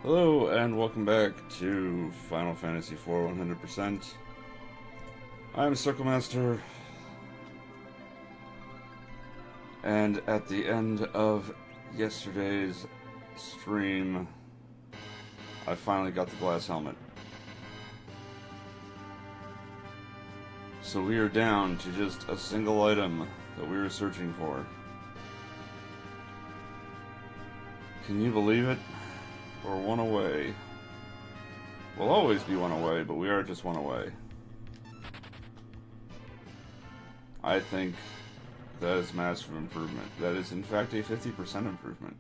Hello and welcome back to Final Fantasy IV 100%. I'm Circlemaster, and at the end of yesterday's stream, I finally got the glass helmet. So we are down to just a single item that we were searching for. Can you believe it? We're one away. We'll always be one away, but we are just one away. I think that is massive improvement. That is, in fact, a 50% improvement.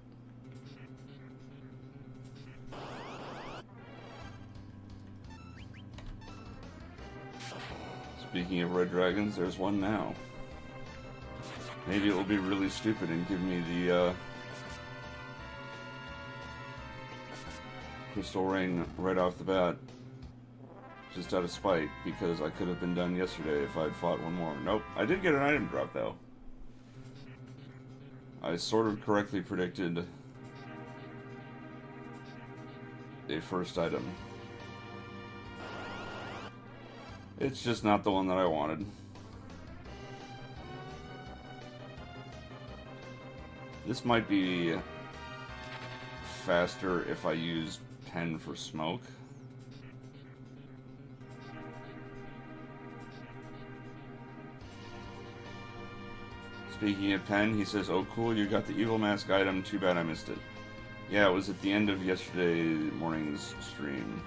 Speaking of red dragons, there's one now. Maybe it will be really stupid and give me the, crystal ring right off the bat, just out of spite, because I could have been done yesterday if I'd fought one more. Nope, I did get an item drop though. I sort of correctly predicted a first item. It's just not the one that I wanted. This might be faster if I use pen for smoke. Speaking of pen, he says, "Oh cool, you got the Evil Mask item, too bad I missed it." Yeah, it was at the end of yesterday morning's stream,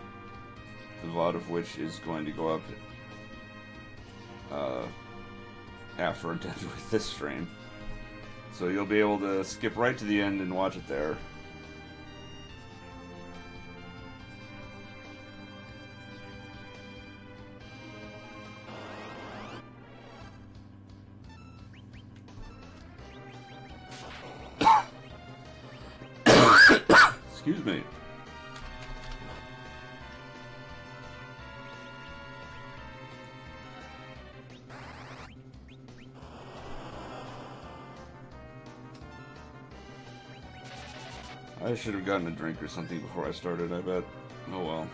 the VOD of which is going to go up after I'm done with this stream. So you'll be able to skip right to the end and watch it there. Excuse me. I should have gotten a drink or something before I started, I bet. Oh well.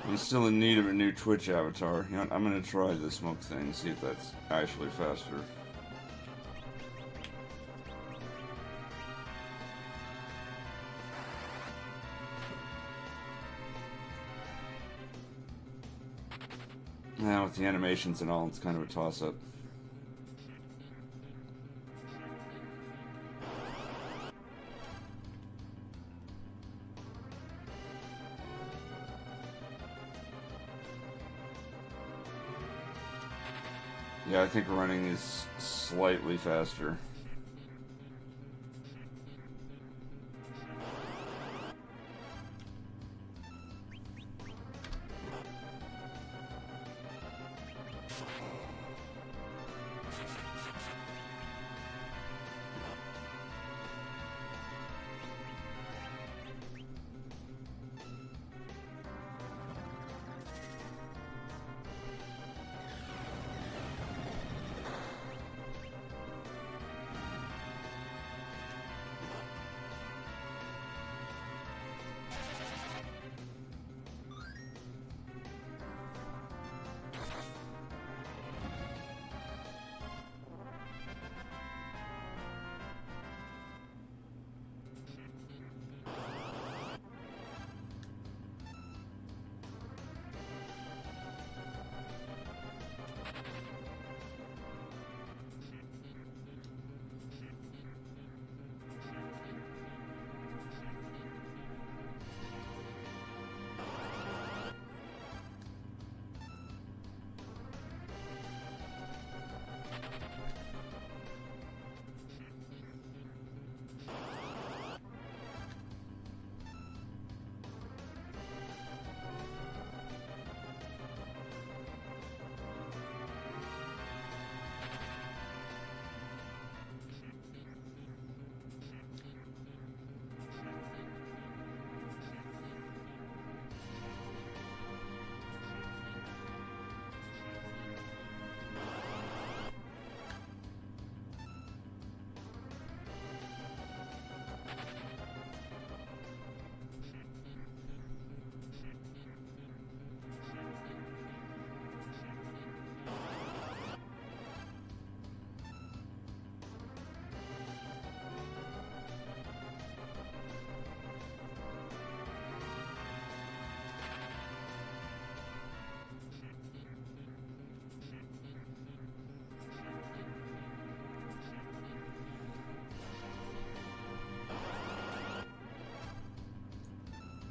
I'm still in need of a new Twitch avatar. You know what, I'm gonna try the smoke thing, see if that's actually faster. Now with the animations and all, it's kind of a toss-up. Yeah, I think running is slightly faster.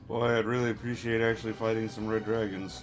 Boy, I'd really appreciate actually fighting some red dragons.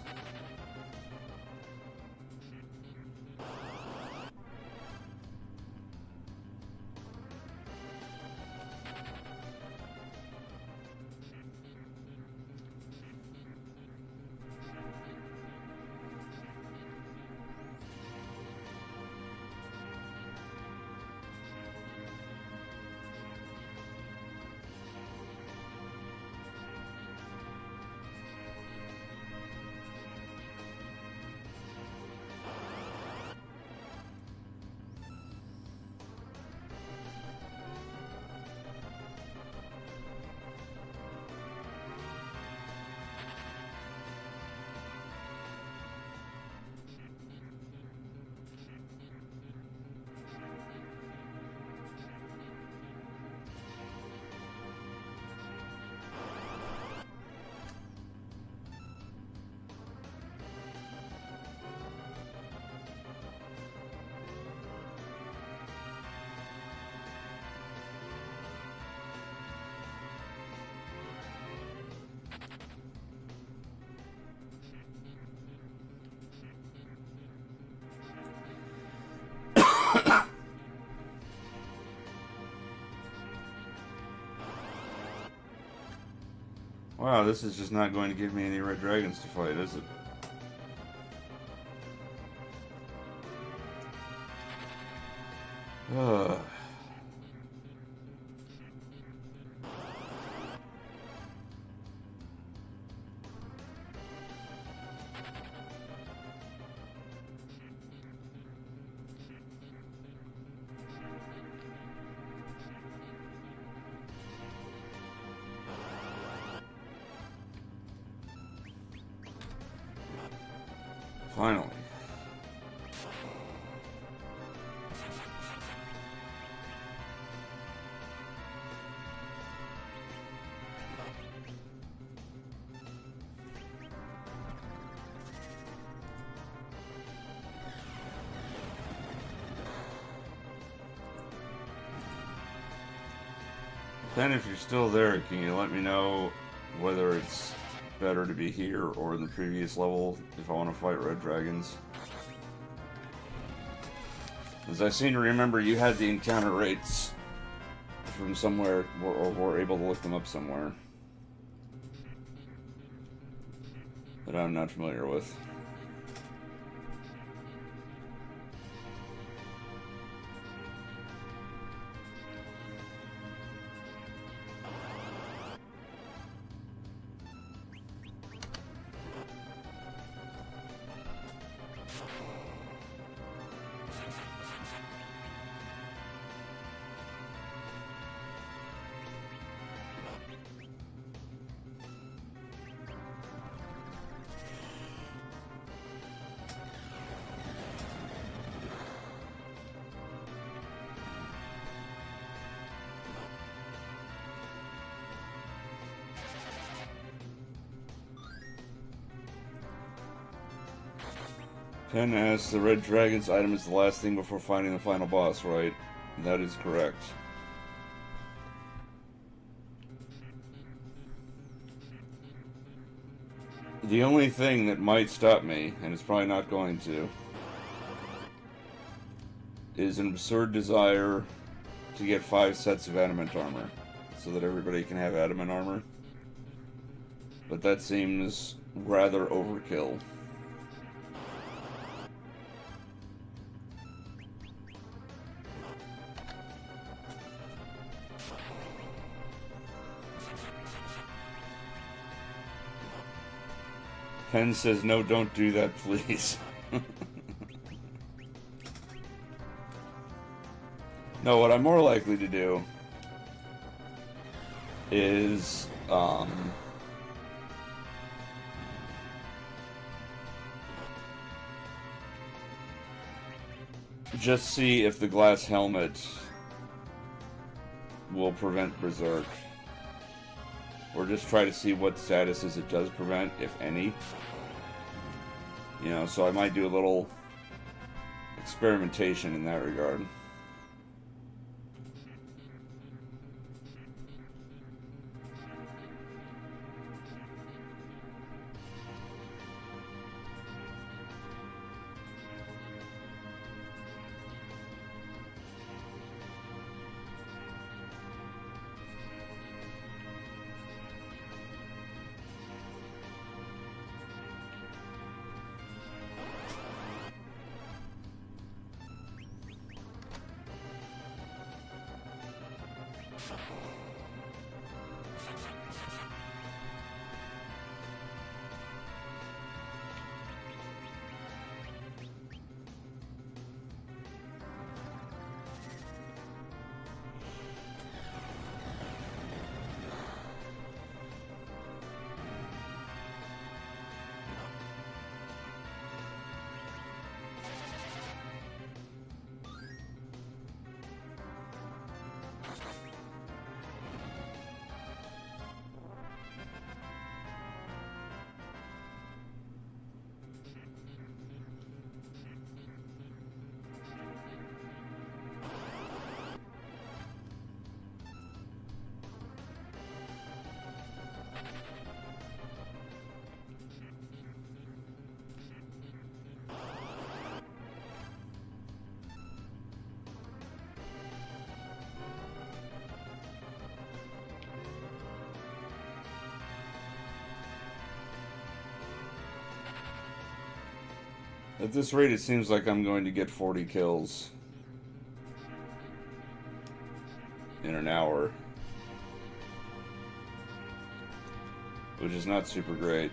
Wow, this is just not going to give me any red dragons to fight, is it? Ugh. Finally. Then if you're still there, can you let me know whether it's better to be here or in the previous level if I want to fight red dragons? As I seem to remember, you had the encounter rates from somewhere, or were able to look them up somewhere that I'm not familiar with. Pen asks, the red dragon's item is the last thing before finding the final boss, right? That is correct. The only thing that might stop me, and it's probably not going to, is an absurd desire to get 5 sets of adamant armor, so that everybody can have adamant armor. But that seems rather overkill. Pen says, no, don't do that, please. No, what I'm more likely to do is, just see if the glass helmet will prevent Berserk. Or just try to see what statuses it does prevent, if any. You know, so I might do a little experimentation in that regard. At this rate, it seems like I'm going to get 40 kills in an hour, which is not super great.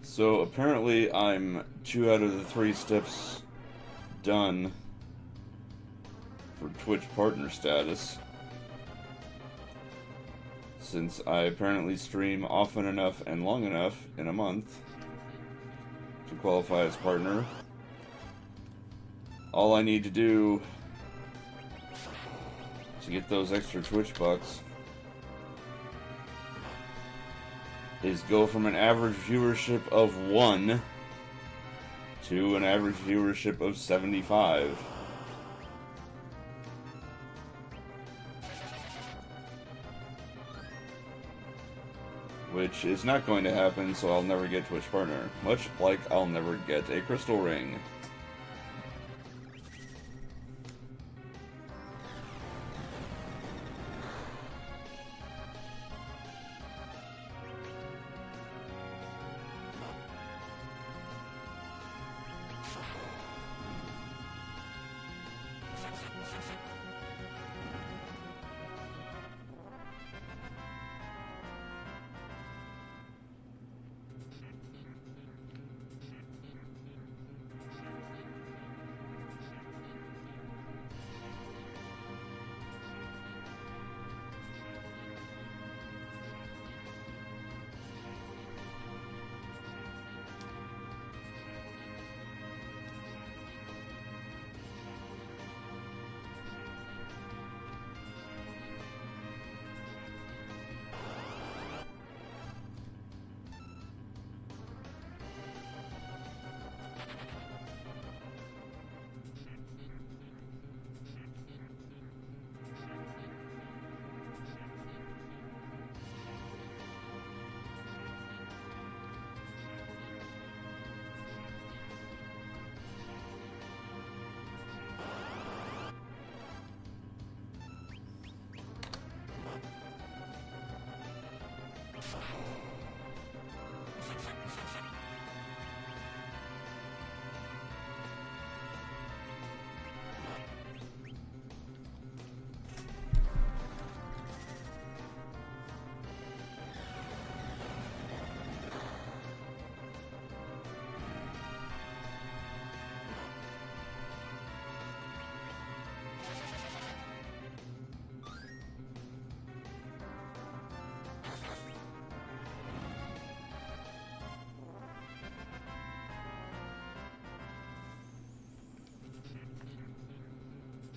So apparently I'm 2 out of the 3 steps done for Twitch partner status, since I apparently stream often enough and long enough in a month to qualify as partner. All I need to do to get those extra Twitch bucks is go from an average viewership of 1 to an average viewership of 75. Which is not going to happen, so I'll never get Twitch partner. Much like I'll never get a crystal ring.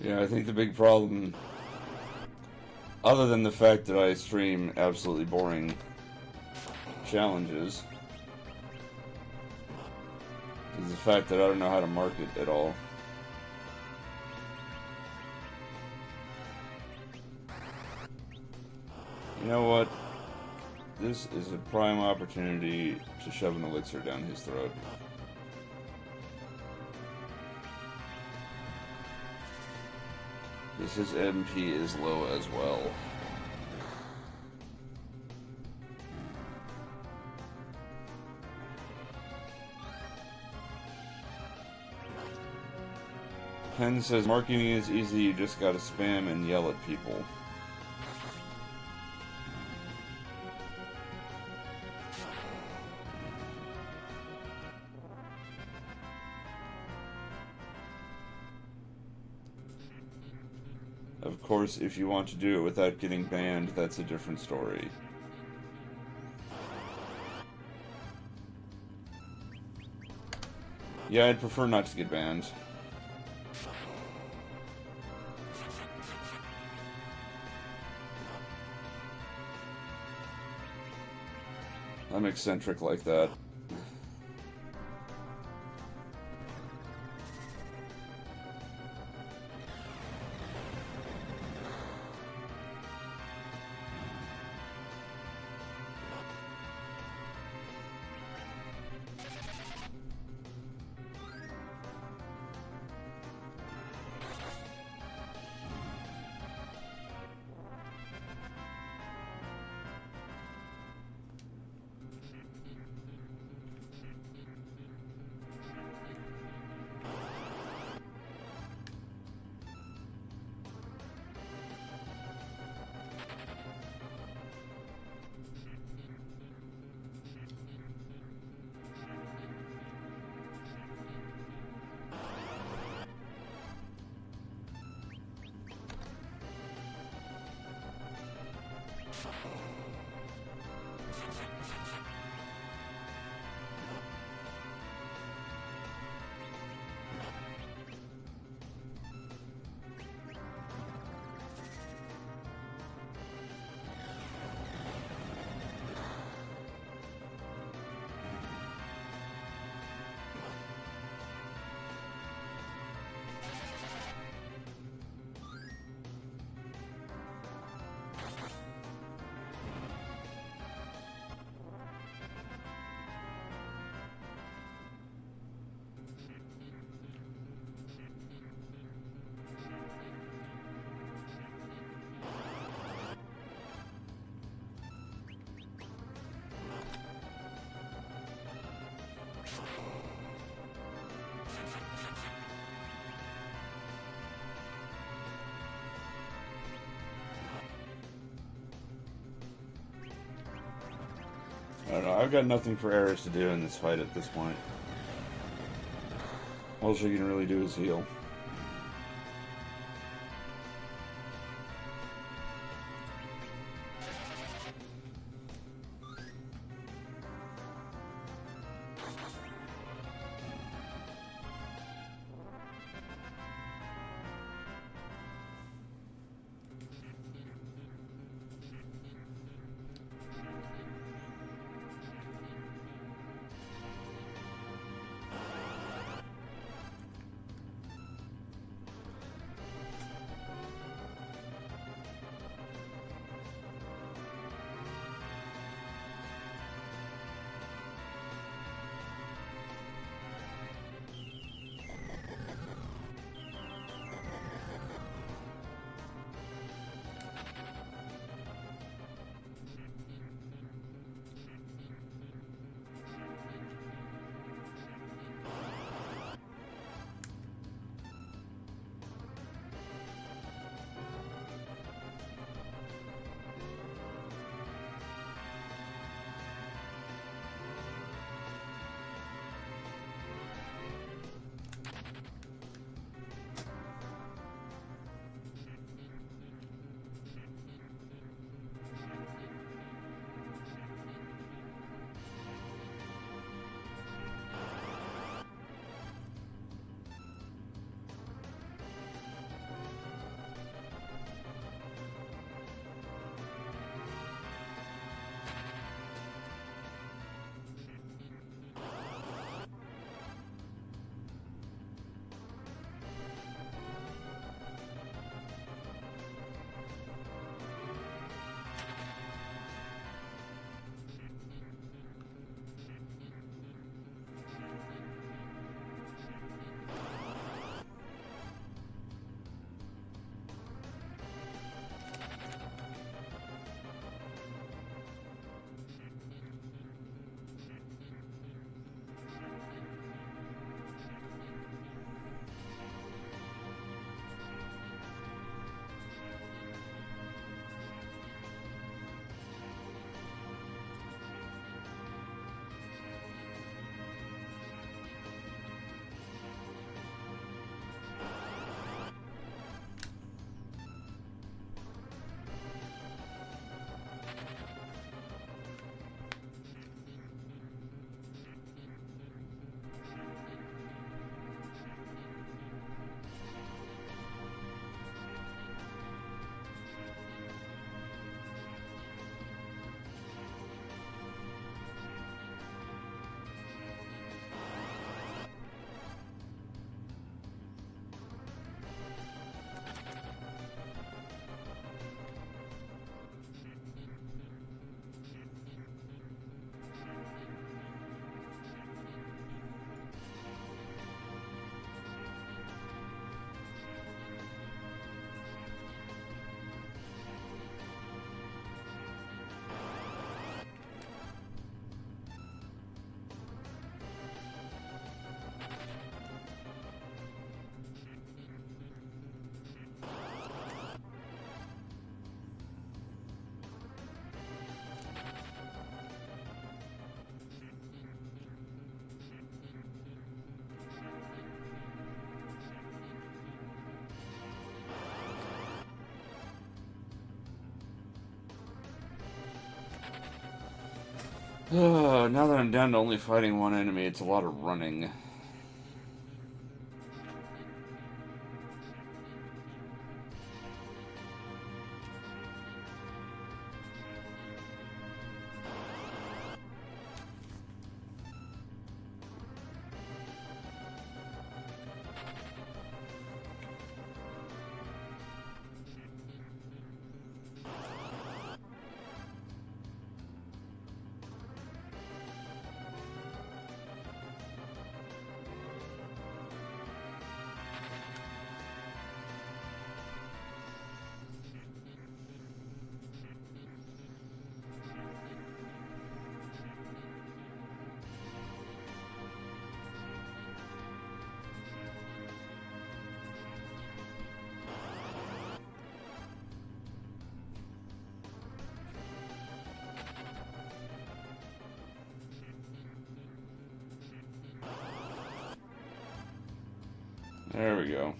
Yeah, I think the big problem, other than the fact that I stream absolutely boring challenges, is the fact that I don't know how to market at all. You know what? This is a prime opportunity to shove an elixir down his throat. His MP is low as well. Pen says marketing is easy, you just gotta spam and yell at people. Of course, if you want to do it without getting banned, that's a different story. Yeah, I'd prefer not to get banned. I'm eccentric like that. I don't know, I've got nothing for Ares to do in this fight at this point. All she can really do is heal. Now that I'm down to only fighting one enemy, it's a lot of running. There we go.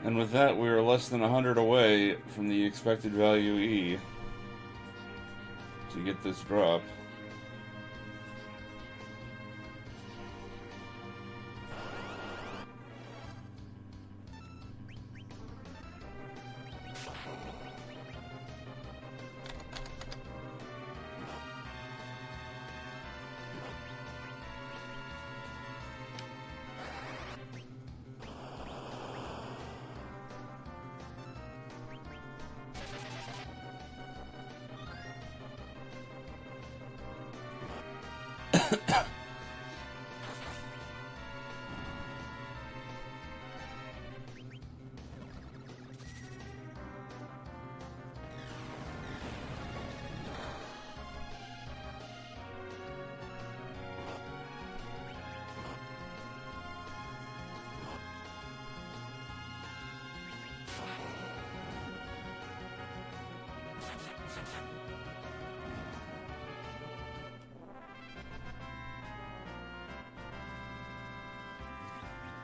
And with that, we are less than 100 away from the expected value E to get this drop.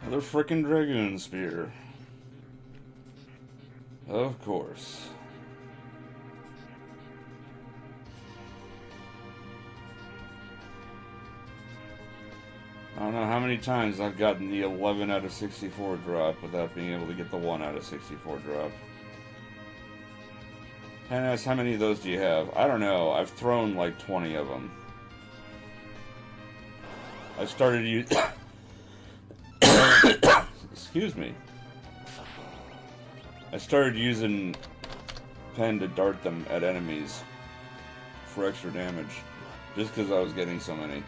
Another frickin' Dragoon Spear. Of course. I don't know how many times I've gotten the 11 out of 64 drop without being able to get the 1 out of 64 drop. Hannes, how many of those do you have? I don't know. I've thrown like 20 of them. I started using... Excuse me. I started using pen to dart them at enemies for extra damage, just because I was getting so many.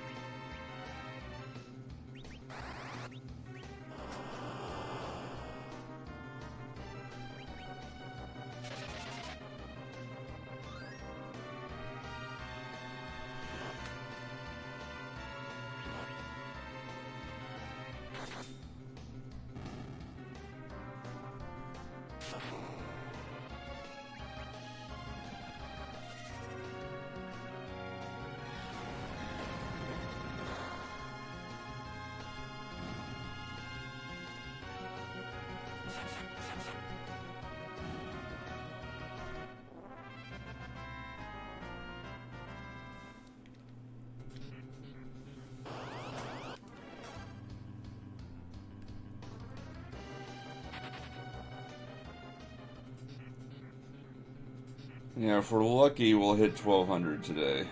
Yeah, if we're lucky, we'll hit 1200 today.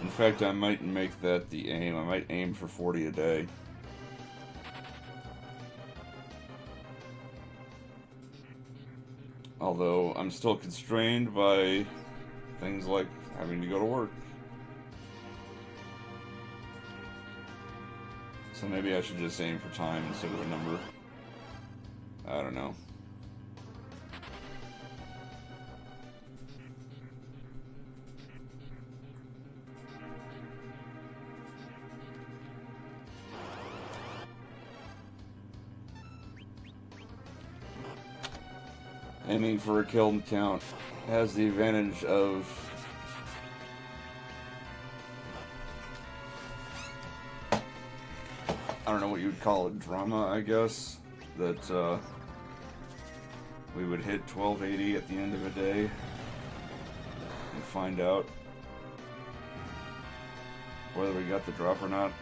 In fact, I might make that the aim. I might aim for 40 a day. Although I'm still constrained by things like having to go to work. So maybe I should just aim for time instead of a number. I don't know. Aiming for a kill count has the advantage of I don't know what you would call it, drama, I guess, that we would hit 1280 at the end of a day and find out whether we got the drop or not.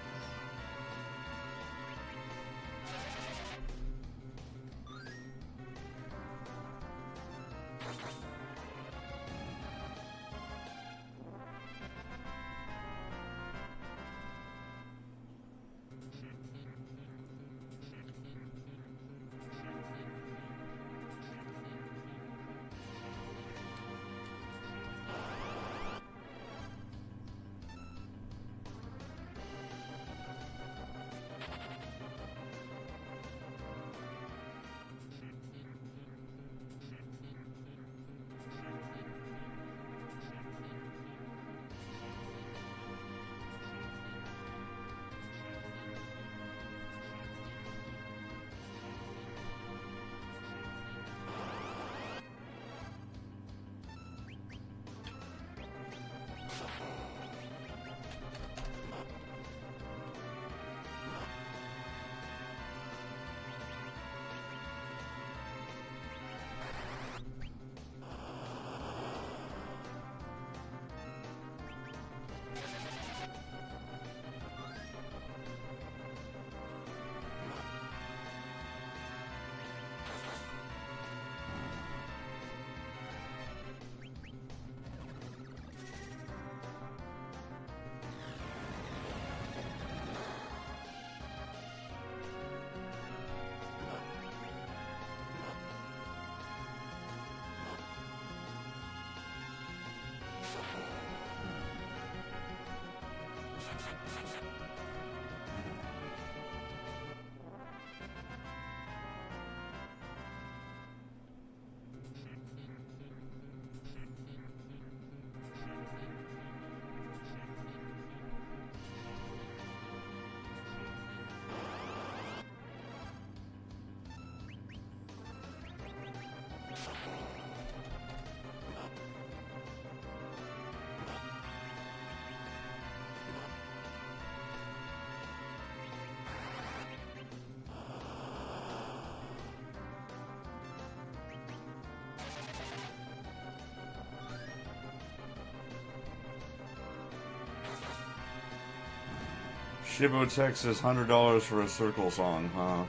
Shibbo Texas, $100 for a circle song, huh?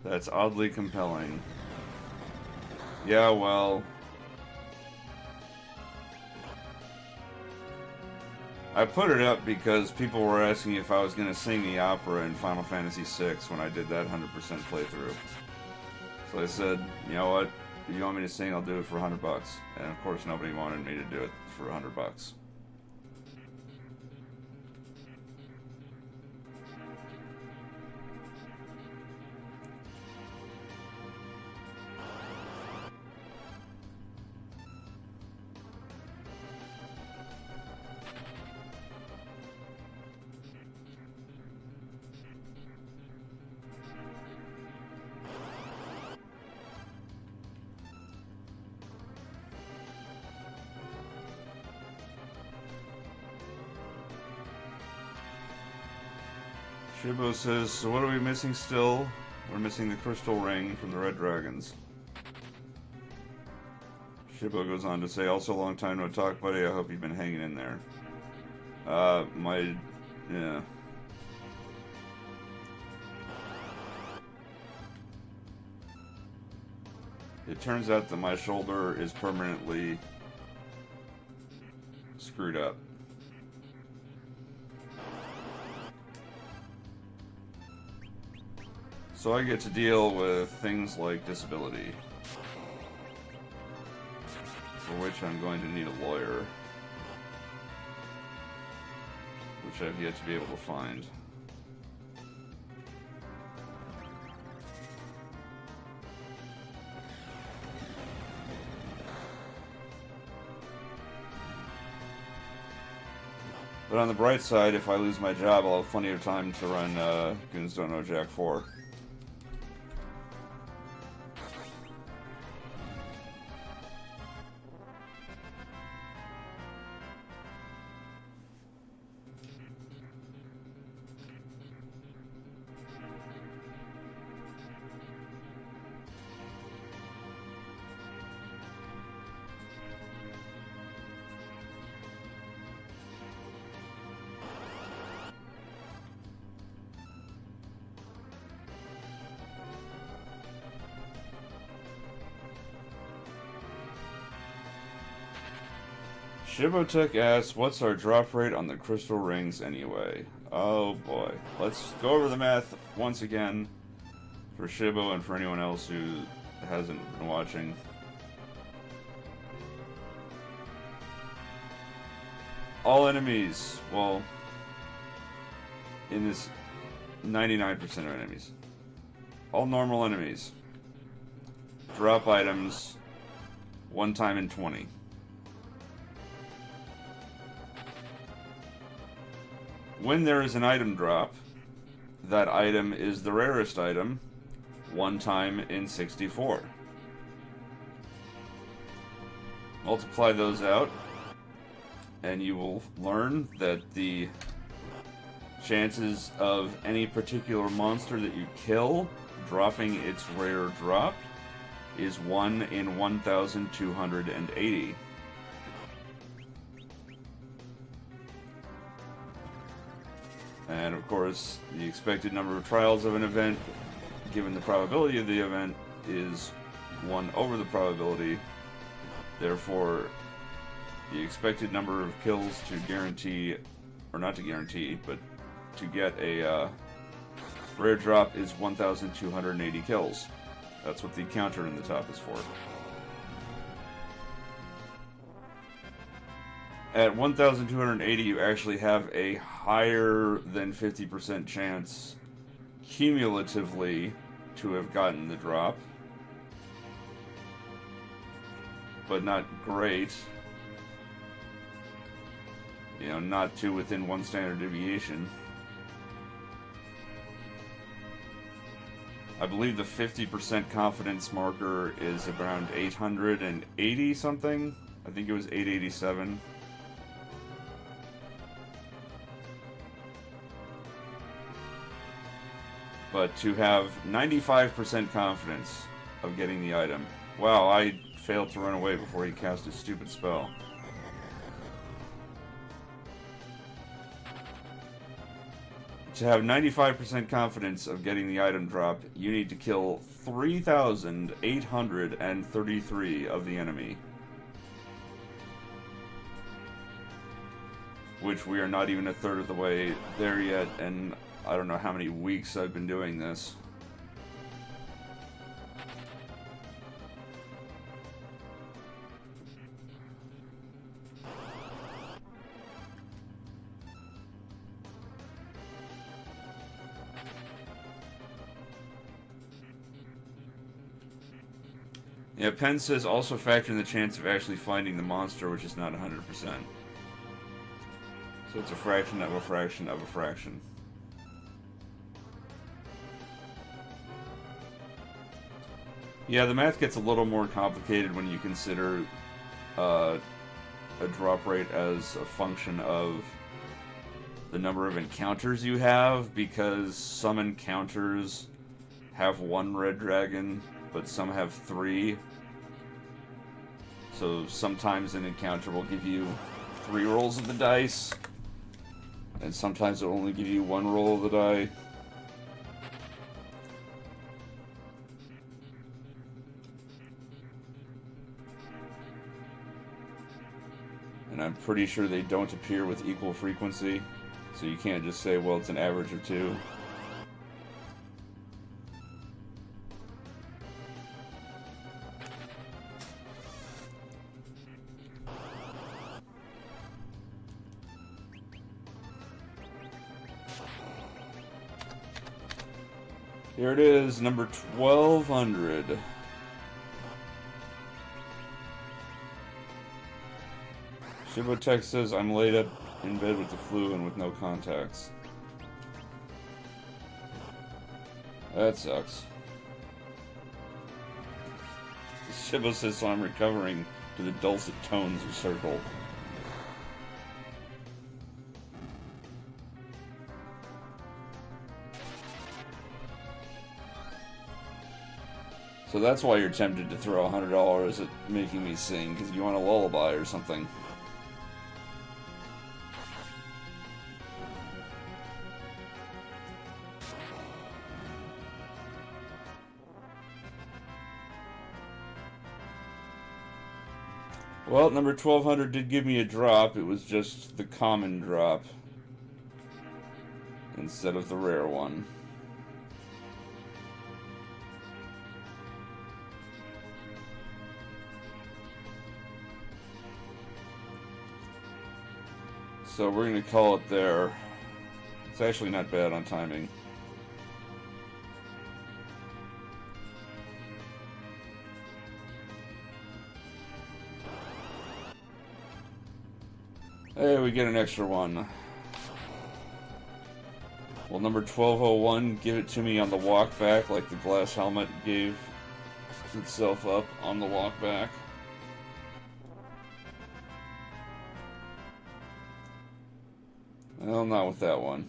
That's oddly compelling. Yeah, well, I put it up because people were asking if I was going to sing the opera in Final Fantasy VI when I did that 100% playthrough. So I said, you know what? If you want me to sing, I'll do it for $100. And of course, nobody wanted me to do it for $100. Shibbo says, so what are we missing still? We're missing the crystal ring from the Red Dragons. Shibbo goes on to say, also long time no talk, buddy. I hope you've been hanging in there. Yeah. It turns out that my shoulder is permanently screwed up. So I get to deal with things like disability, for which I'm going to need a lawyer, which I've yet to be able to find. But on the bright side, if I lose my job, I'll have plenty of time to run Goons Don't Know Jack 4. Shibotech asks, what's our drop rate on the crystal rings anyway? Oh boy. Let's go over the math once again for Shibo and for anyone else who hasn't been watching. All enemies, well, in this 99% of enemies, all normal enemies drop items one time in 20. When there is an item drop, that item is the rarest item, one time in 64. Multiply those out, and you will learn that the chances of any particular monster that you kill dropping its rare drop is 1 in 1,280. And of course, the expected number of trials of an event, given the probability of the event, is 1 over the probability. Therefore, the expected number of kills to guarantee, or not to guarantee, but to get a rare drop is 1,280 kills. That's what the counter in the top is for. At 1,280, you actually have a higher than 50% chance cumulatively to have gotten the drop. But not great. You know, not to within 1 standard deviation. I believe the 50% confidence marker is around 880 something. I think it was 887. But to have 95% confidence of getting the item. Wow, I failed to run away before he cast his stupid spell. To have 95% confidence of getting the item drop, you need to kill 3,833 of the enemy. Which we are not even a third of the way there yet, and I don't know how many weeks I've been doing this. Yeah, Penn says also factor in the chance of actually finding the monster, which is not 100%. So it's a fraction of a fraction of a fraction. Yeah, the math gets a little more complicated when you consider a drop rate as a function of the number of encounters you have, because some encounters have 1 red dragon, but some have 3. So sometimes an encounter will give you 3 rolls of the dice, and sometimes it will only give you 1 roll of the die. And and I'm pretty sure they don't appear with equal frequency, so you can't just say, well, it's an average of 2. Here it is, number 1200. Shibotech says, I'm laid up in bed with the flu and with no contacts. That sucks. Shibo says, so I'm recovering to the dulcet tones of Circle. So that's why you're tempted to throw $100 at making me sing, because you want a lullaby or something. Well, number 1200 did give me a drop. It was just the common drop instead of the rare one. So we're going to call it there. It's actually not bad on timing. Hey, we get an extra one. Well, number 1201, give it to me on the walk back, like the glass helmet gave itself up on the walk back. Well, not with that one.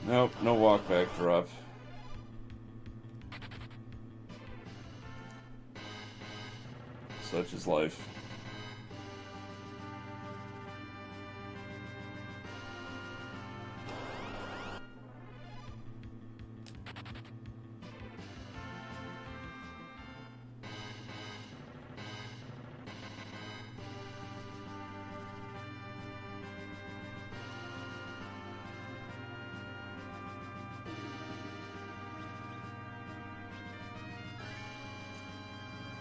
Nope, no walk back drop. Such is life.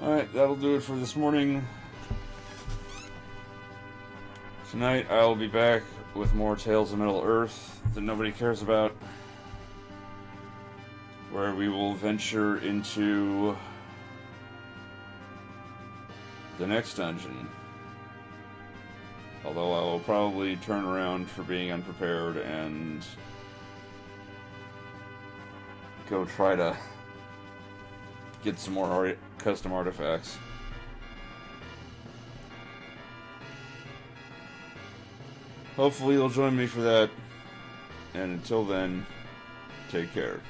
Alright, that'll do it for this morning. Tonight I'll be back with more Tales of Middle-earth that nobody cares about, where we will venture into the next dungeon. Although I will probably turn around for being unprepared and go try to get some more custom artifacts. Hopefully you'll join me for that, and until then, take care.